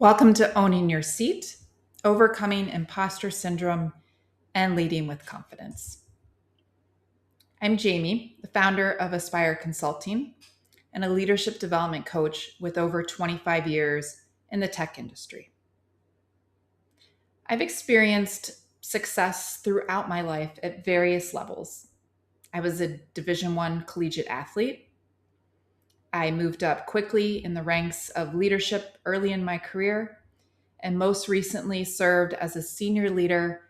Welcome to Owning Your Seat, Overcoming Imposter Syndrome, and Leading with Confidence. I'm Jamie, the founder of Aspire Consulting and a leadership development coach with over 25 years in the tech industry. I've experienced success throughout my life at various levels. I was a Division I collegiate athlete. I moved up quickly in the ranks of leadership early in my career, and most recently served as a senior leader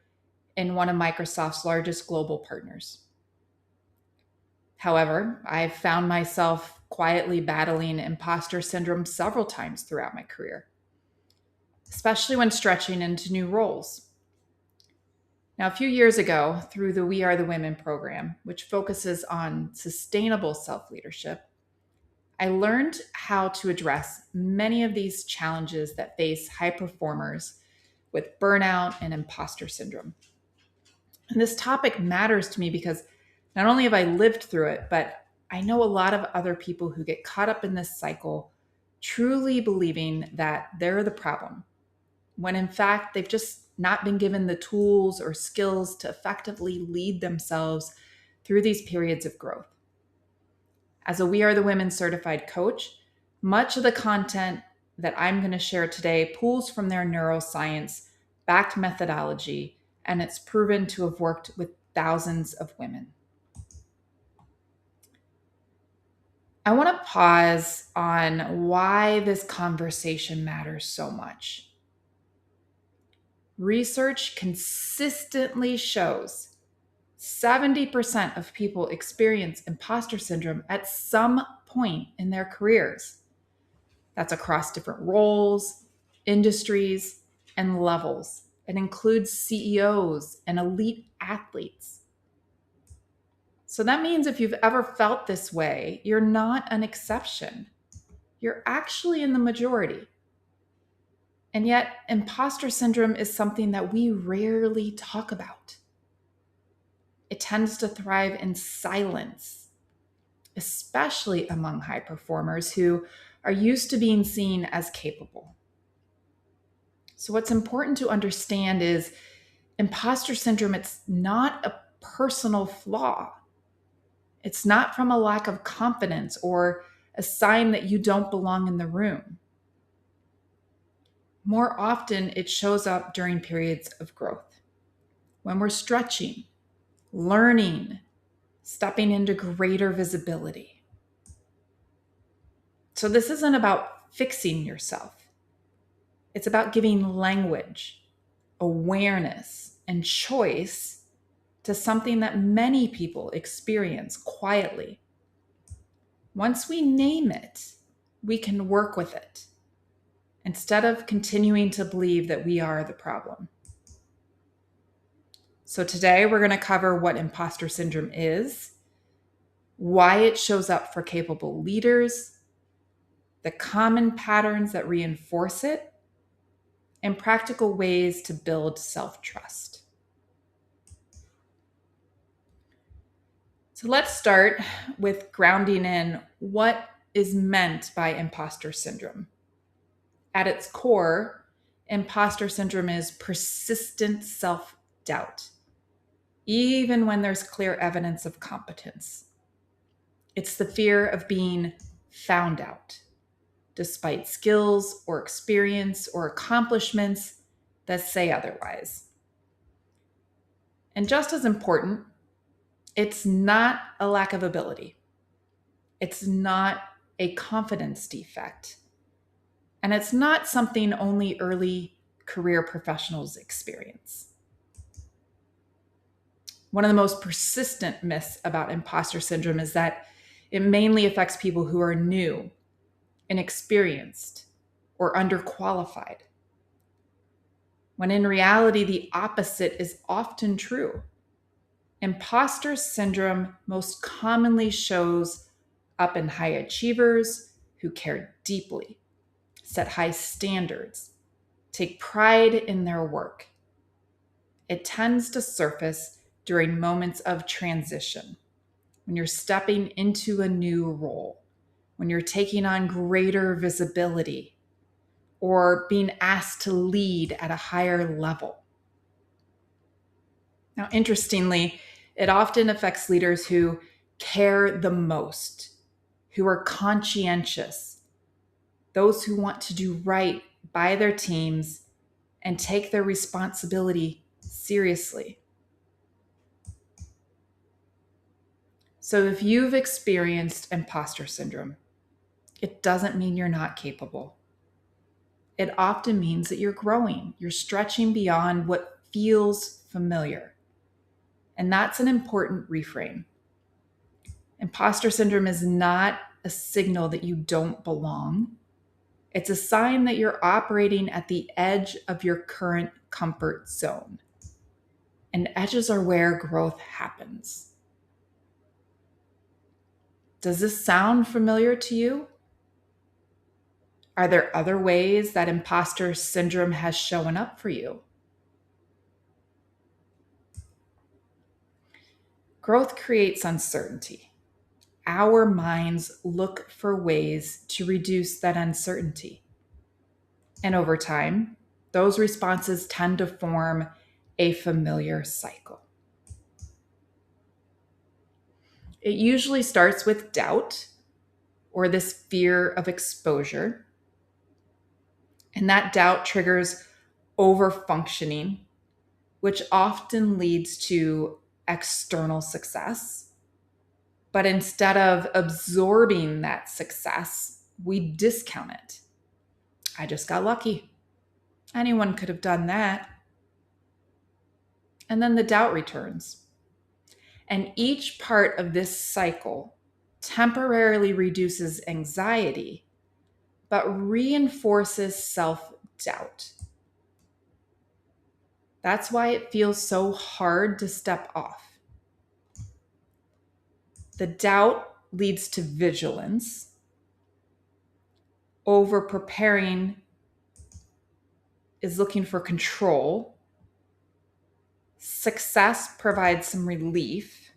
in one of Microsoft's largest global partners. However, I've found myself quietly battling imposter syndrome several times throughout my career, especially when stretching into new roles. Now, a few years ago, through the We Are the Women program, which focuses on sustainable self leadership, I learned how to address many of these challenges that face high performers with burnout and imposter syndrome. And this topic matters to me because not only have I lived through it, but I know a lot of other people who get caught up in this cycle, truly believing that they're the problem, when in fact they've just not been given the tools or skills to effectively lead themselves through these periods of growth. As a We Are the Women certified coach, much of the content that I'm going to share today pulls from their neuroscience backed methodology, and it's proven to have worked with thousands of women. I want to pause on why this conversation matters so much. Research consistently shows 70% of people experience imposter syndrome at some point in their careers. That's across different roles, industries, and levels. It includes CEOs and elite athletes. So that means if you've ever felt this way, you're not an exception. You're actually in the majority. And yet, imposter syndrome is something that we rarely talk about. It tends to thrive in silence, especially among high performers who are used to being seen as capable. So, what's important to understand is imposter syndrome, it's not a personal flaw. It's not from a lack of confidence or a sign that you don't belong in the room. More often, it shows up during periods of growth, when we're stretching, learning, stepping into greater visibility. So, this isn't about fixing yourself, it's about giving language, awareness, and choice to something that many people experience quietly. Once we name it, we can work with it instead of continuing to believe that we are the problem. So today we're going to cover what imposter syndrome is, why it shows up for capable leaders, the common patterns that reinforce it, and practical ways to build self-trust. So let's start with grounding in what is meant by imposter syndrome. At its core, imposter syndrome is persistent self-doubt, even when there's clear evidence of competence. It's the fear of being found out, despite skills or experience or accomplishments that say otherwise. And just as important, it's not a lack of ability. It's not a confidence defect. And it's not something only early career professionals experience. One of the most persistent myths about imposter syndrome is that it mainly affects people who are new, inexperienced, or underqualified. When in reality, the opposite is often true. Imposter syndrome most commonly shows up in high achievers who care deeply, set high standards, take pride in their work. It tends to surface during moments of transition, when you're stepping into a new role, when you're taking on greater visibility, or being asked to lead at a higher level. Now, interestingly, it often affects leaders who care the most, who are conscientious, those who want to do right by their teams and take their responsibility seriously. So, if you've experienced imposter syndrome, it doesn't mean you're not capable. It often means that you're growing, you're stretching beyond what feels familiar. And that's an important reframe. Imposter syndrome is not a signal that you don't belong. It's a sign that you're operating at the edge of your current comfort zone. And edges are where growth happens. Does this sound familiar to you? Are there other ways that imposter syndrome has shown up for you? Growth creates uncertainty. Our minds look for ways to reduce that uncertainty. And over time, those responses tend to form a familiar cycle. It usually starts with doubt or this fear of exposure. And that doubt triggers overfunctioning, which often leads to external success. But instead of absorbing that success, we discount it. I just got lucky. Anyone could have done that. And then the doubt returns. And each part of this cycle temporarily reduces anxiety, but reinforces self doubt. That's why it feels so hard to step off. The doubt leads to vigilance. Over preparing is looking for control. Success provides some relief,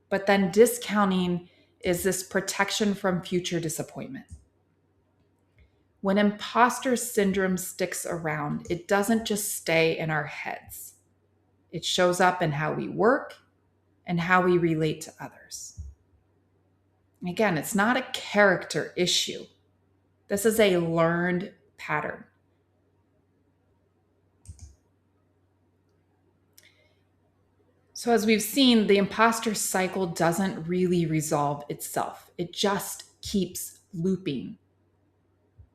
but then discounting is this protection from future disappointment. When imposter syndrome sticks around, it doesn't just stay in our heads. It shows up in how we work and how we relate to others. Again, it's not a character issue. This is a learned pattern. So, as we've seen, the imposter cycle doesn't really resolve itself. It just keeps looping.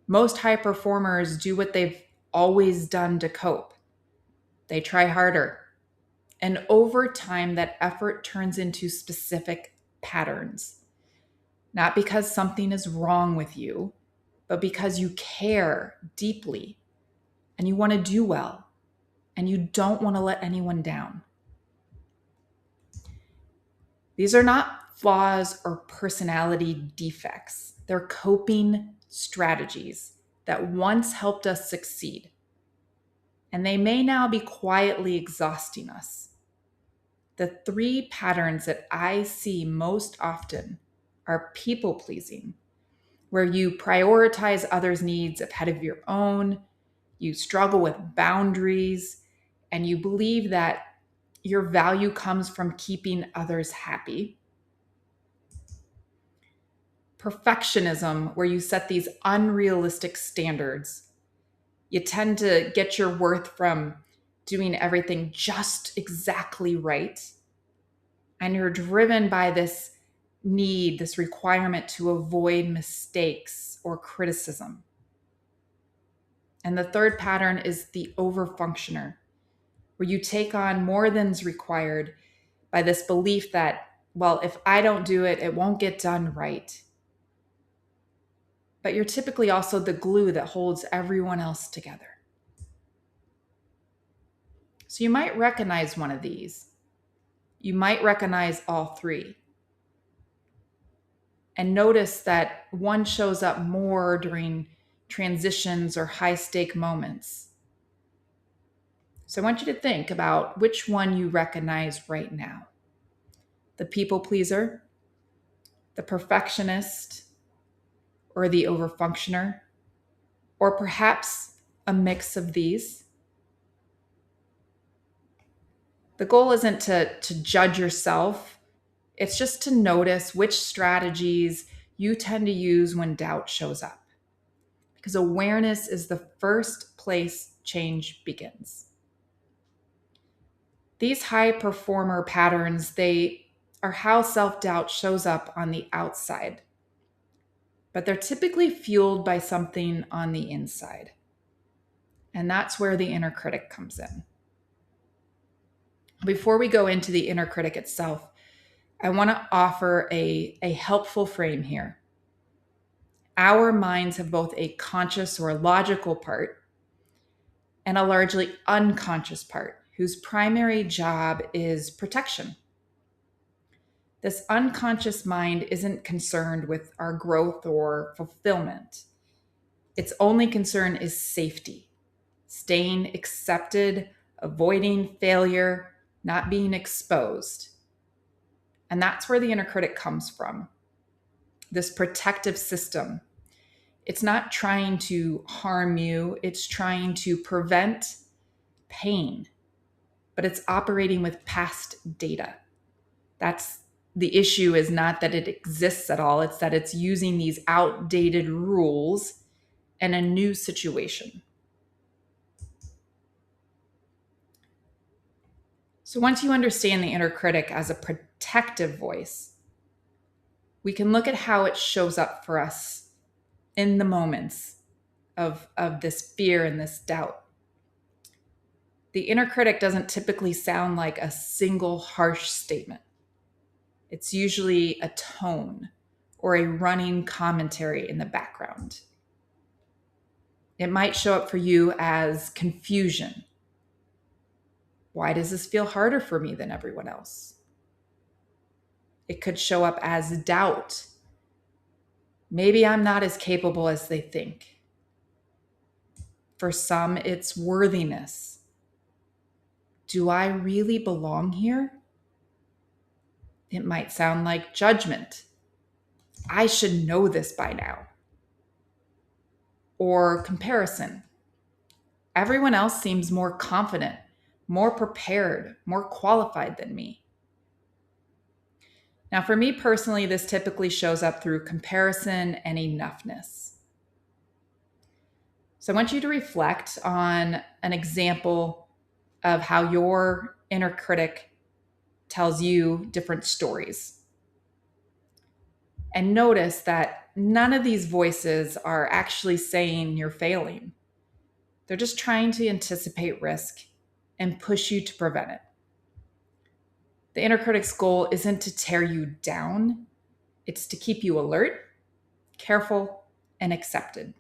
Most high performers do what they've always done to cope. They try harder. And over time, that effort turns into specific patterns. Not because something is wrong with you, but because you care deeply and you want to do well and you don't want to let anyone down. These are not flaws or personality defects. They're coping strategies that once helped us succeed. And they may now be quietly exhausting us. The three patterns that I see most often are people pleasing, where you prioritize others' needs ahead of your own, you struggle with boundaries, and you believe that your value comes from keeping others happy. Perfectionism, where you set these unrealistic standards. You tend to get your worth from doing everything just exactly right. And you're driven by this need, this requirement to avoid mistakes or criticism. And the third pattern is the overfunctioner, where you take on more than's required by this belief that, well, if I don't do it, it won't get done right. But you're typically also the glue that holds everyone else together. So you might recognize one of these. You might recognize all three. And notice that one shows up more during transitions or high stake moments. So I want you to think about which one you recognize right now. The people pleaser, the perfectionist, or the overfunctioner, or perhaps a mix of these. The goal isn't to judge yourself, it's just to notice which strategies you tend to use when doubt shows up. Because awareness is the first place change begins. These high performer patterns, they are how self-doubt shows up on the outside, but they're typically fueled by something on the inside. And that's where the inner critic comes in. Before we go into the inner critic itself, I want to offer a helpful frame here. Our minds have both a conscious or logical part and a largely unconscious part whose primary job is protection. This unconscious mind isn't concerned with our growth or fulfillment. Its only concern is safety, staying accepted, avoiding failure, not being exposed. And that's where the inner critic comes from. This protective system. It's not trying to harm you, it's trying to prevent pain, but it's operating with past data. That's the issue, is not that it exists at all, it's that it's using these outdated rules in a new situation. So once you understand the inner critic as a protective voice, we can look at how it shows up for us in the moments of this fear and this doubt. The inner critic doesn't typically sound like a single harsh statement. It's usually a tone or a running commentary in the background. It might show up for you as confusion. Why does this feel harder for me than everyone else? It could show up as doubt. Maybe I'm not as capable as they think. For some, it's worthiness. Do I really belong here? It might sound like judgment. I should know this by now. Or comparison. Everyone else seems more confident, more prepared, more qualified than me. Now, for me personally, this typically shows up through comparison and enoughness. So I want you to reflect on an example of how your inner critic tells you different stories. And notice that none of these voices are actually saying you're failing. They're just trying to anticipate risk and push you to prevent it. The inner critic's goal isn't to tear you down, it's to keep you alert, careful, and accepted.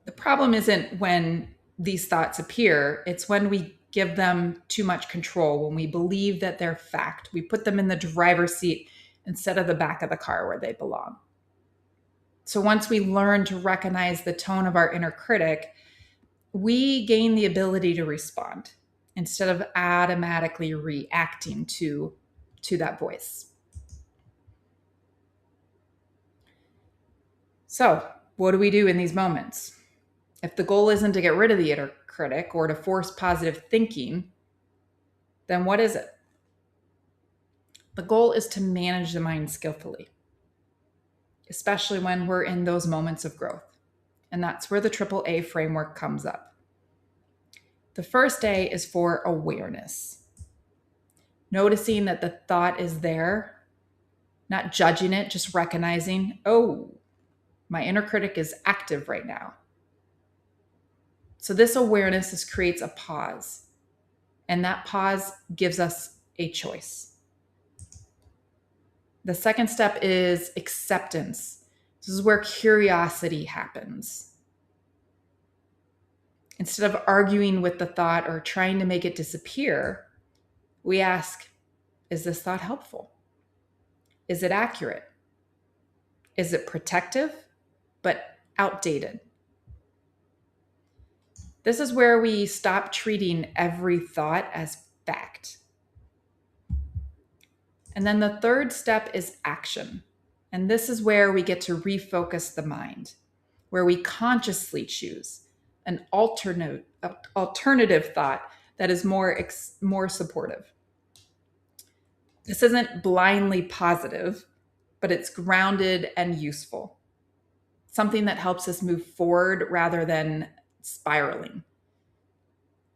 The problem isn't when these thoughts appear, it's when we give them too much control, when we believe that they're fact. We put them in the driver's seat instead of the back of the car where they belong. So once we learn to recognize the tone of our inner critic, we gain the ability to respond instead of automatically reacting to that voice. So, what do we do in these moments? If the goal isn't to get rid of the inner critic or to force positive thinking, then what is it? The goal is to manage the mind skillfully, especially when we're in those moments of growth. And that's where the AAA framework comes up. The first A is for awareness. Noticing that the thought is there, not judging it, just recognizing, oh, my inner critic is active right now. So this awareness creates a pause, and that pause gives us a choice. The second step is acceptance. This is where curiosity happens. Instead of arguing with the thought or trying to make it disappear, we ask, is this thought helpful? Is it accurate? Is it protective, but outdated? This is where we stop treating every thought as fact. And then the third step is action. And this is where we get to refocus the mind, where we consciously choose an alternative thought that is more supportive. This isn't blindly positive, but it's grounded and useful. Something that helps us move forward rather than spiraling.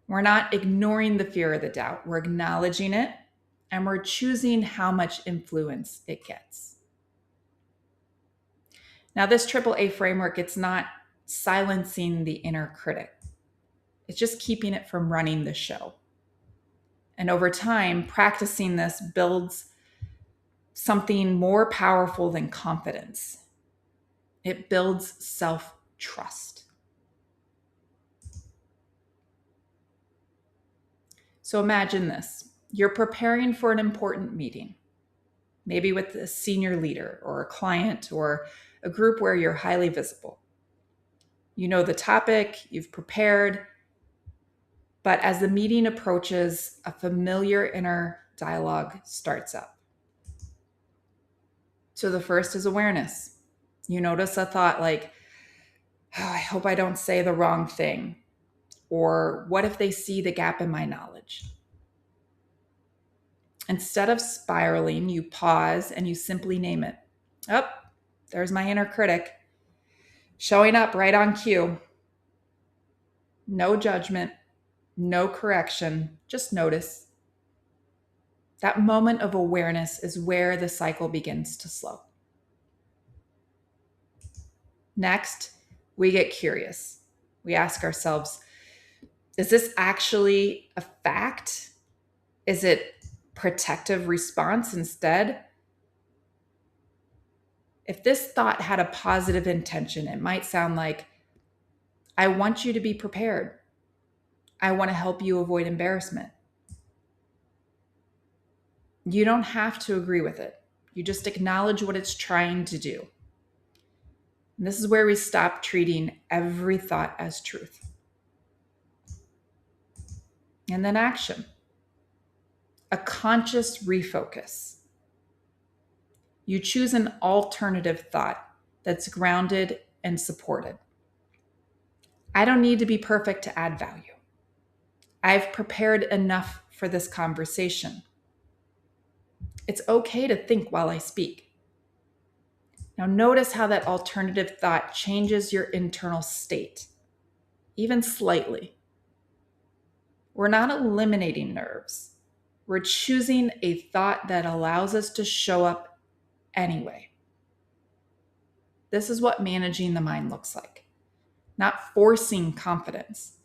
We're not ignoring the fear or the doubt. We're acknowledging it and we're choosing how much influence it gets. Now, this AAA framework, it's not silencing the inner critic. It's just keeping it from running the show. And over time, practicing this builds something more powerful than confidence. It builds self-trust. So imagine this. You're preparing for an important meeting, maybe with a senior leader or a client or a group where you're highly visible. You know the topic, you've prepared, but as the meeting approaches, a familiar inner dialogue starts up. So the first is awareness. You notice a thought like, oh, I hope I don't say the wrong thing. Or what if they see the gap in my knowledge? Instead of spiraling, you pause and you simply name it. Oh, there's my inner critic showing up right on cue. No judgment, no correction, just notice. That moment of awareness is where the cycle begins to slow. Next, we get curious. We ask ourselves, is this actually a fact? Is it protective response instead? If this thought had a positive intention, it might sound like, I want you to be prepared. I want to help you avoid embarrassment. You don't have to agree with it. You just acknowledge what it's trying to do. And this is where we stop treating every thought as truth. And then action. A conscious refocus. You choose an alternative thought that's grounded and supported. I don't need to be perfect to add value. I've prepared enough for this conversation. It's okay to think while I speak. Now, notice how that alternative thought changes your internal state, even slightly. We're not eliminating nerves. We're choosing a thought that allows us to show up anyway. This is what managing the mind looks like. Not forcing confidence,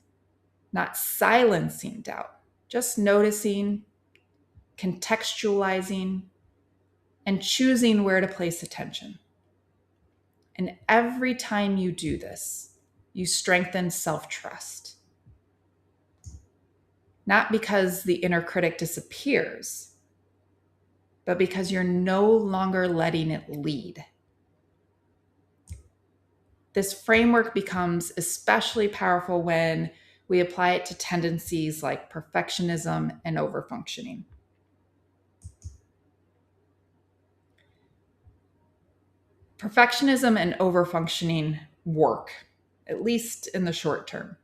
not silencing doubt, just noticing, contextualizing, and choosing where to place attention. And every time you do this, you strengthen self-trust. Not because the inner critic disappears, but because you're no longer letting it lead. This framework becomes especially powerful when we apply it to tendencies like perfectionism and overfunctioning. Perfectionism and overfunctioning work, at least in the short term.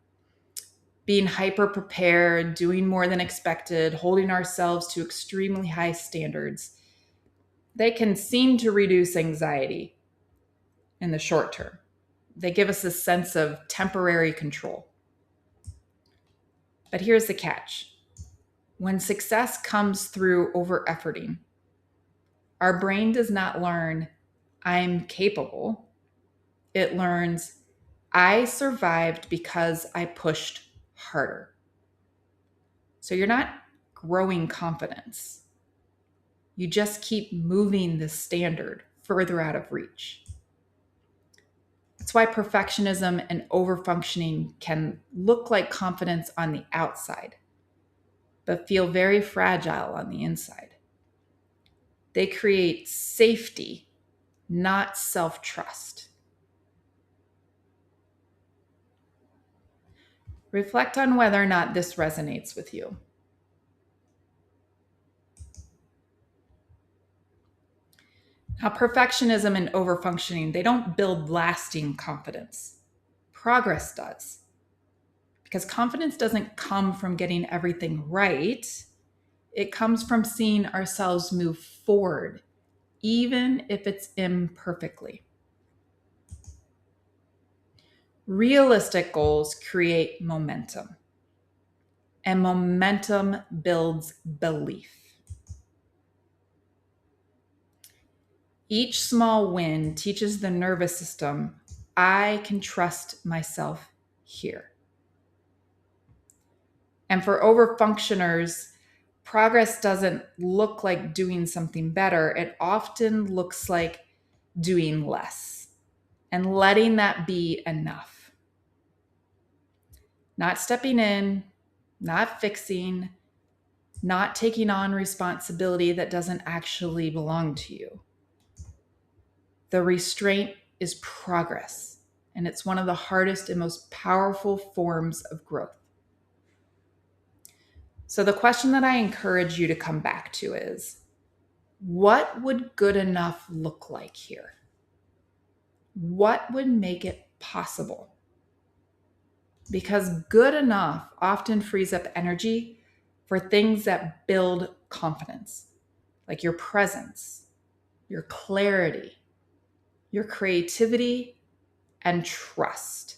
Being hyper prepared, doing more than expected, holding ourselves to extremely high standards, they can seem to reduce anxiety in the short term. They give us a sense of temporary control. But here's the catch. When success comes through over efforting, our brain does not learn, I'm capable. It learns, I survived because I pushed harder. So you're not growing confidence. You just keep moving the standard further out of reach. That's why perfectionism and overfunctioning can look like confidence on the outside, but feel very fragile on the inside. They create safety, not self-trust. Reflect on whether or not this resonates with you. Now, perfectionism and overfunctioning, they don't build lasting confidence. Progress does. Because confidence doesn't come from getting everything right. It comes from seeing ourselves move forward, even if it's imperfectly. Realistic goals create momentum, and momentum builds belief. Each small win teaches the nervous system, I can trust myself here. And for overfunctioners, progress doesn't look like doing something better. It often looks like doing less and letting that be enough. Not stepping in, not fixing, not taking on responsibility that doesn't actually belong to you. The restraint is progress, and it's one of the hardest and most powerful forms of growth. So, the question that I encourage you to come back to is, what would good enough look like here? What would make it possible? Because good enough often frees up energy for things that build confidence, like your presence, your clarity, your creativity, and trust.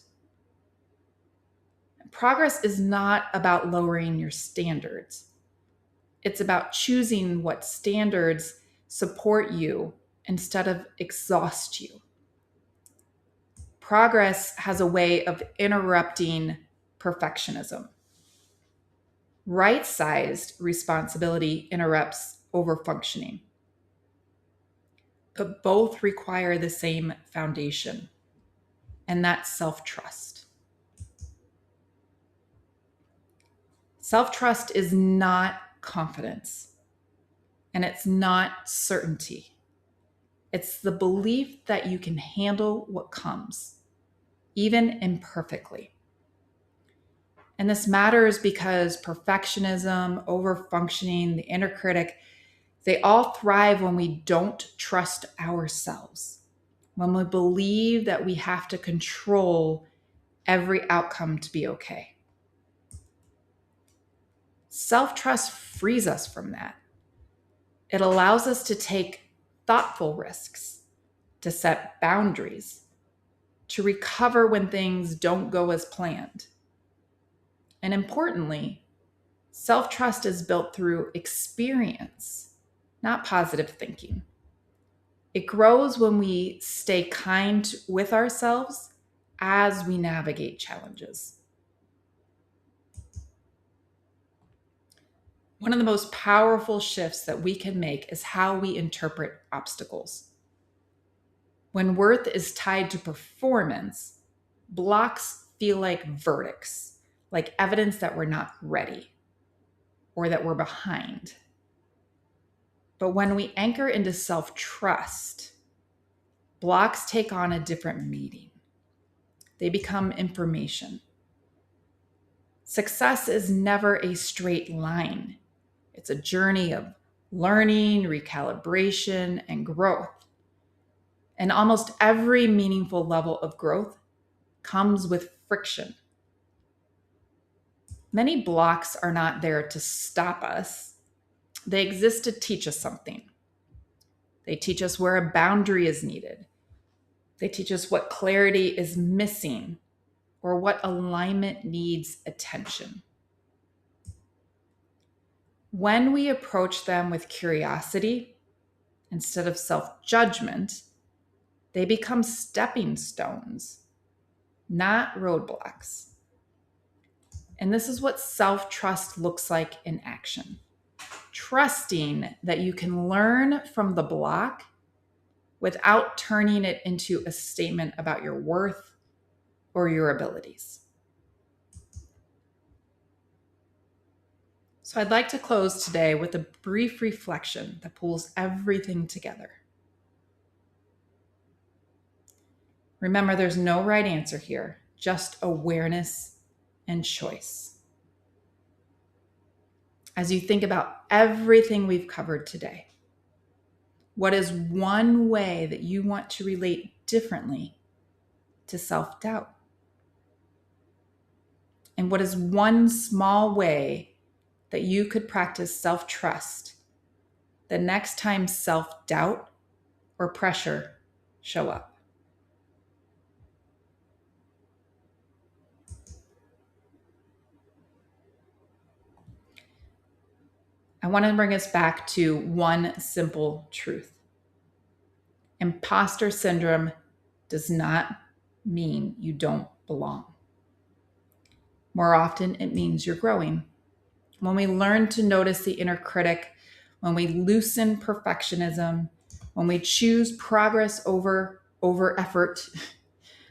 Progress is not about lowering your standards. It's about choosing what standards support you instead of exhaust you. Progress has a way of interrupting perfectionism. Right-sized responsibility interrupts overfunctioning, but both require the same foundation, and that's self-trust. Self-trust is not confidence, and it's not certainty. It's the belief that you can handle what comes, even imperfectly. And this matters because perfectionism, overfunctioning, the inner critic, they all thrive when we don't trust ourselves, when we believe that we have to control every outcome to be okay. Self-trust frees us from that. It allows us to take thoughtful risks, to set boundaries, to recover when things don't go as planned. And importantly, self-trust is built through experience, not positive thinking. It grows when we stay kind with ourselves as we navigate challenges. One of the most powerful shifts that we can make is how we interpret obstacles. When worth is tied to performance, blocks feel like verdicts, like evidence that we're not ready or that we're behind. But when we anchor into self-trust, blocks take on a different meaning. They become information. Success is never a straight line. It's a journey of learning, recalibration, and growth. And almost every meaningful level of growth comes with friction. Many blocks are not there to stop us. They exist to teach us something. They teach us where a boundary is needed. They teach us what clarity is missing or what alignment needs attention. When we approach them with curiosity instead of self-judgment, they become stepping stones, not roadblocks. And this is what self-trust looks like in action. Trusting that you can learn from the block without turning it into a statement about your worth or your abilities. So I'd like to close today with a brief reflection that pulls everything together. Remember, there's no right answer here, just awareness and choice. As you think about everything we've covered today, What is one way that you want to relate differently to self-doubt? And what is one small way that you could practice self-trust the next time self-doubt or pressure show up? I want to bring us back to one simple truth. Imposter syndrome does not mean you don't belong. More often, it means you're growing. When we learn to notice the inner critic, when we loosen perfectionism, when we choose progress over effort,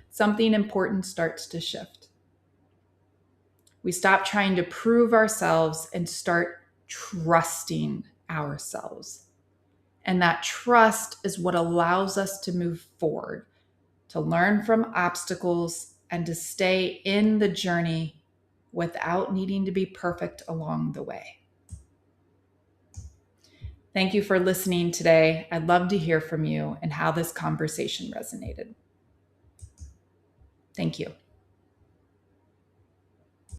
something important starts to shift. We stop trying to prove ourselves and start trusting ourselves. And that trust is what allows us to move forward, to learn from obstacles, and to stay in the journey without needing to be perfect along the way. Thank you for listening today. I'd love to hear from you and how this conversation resonated. Thank you.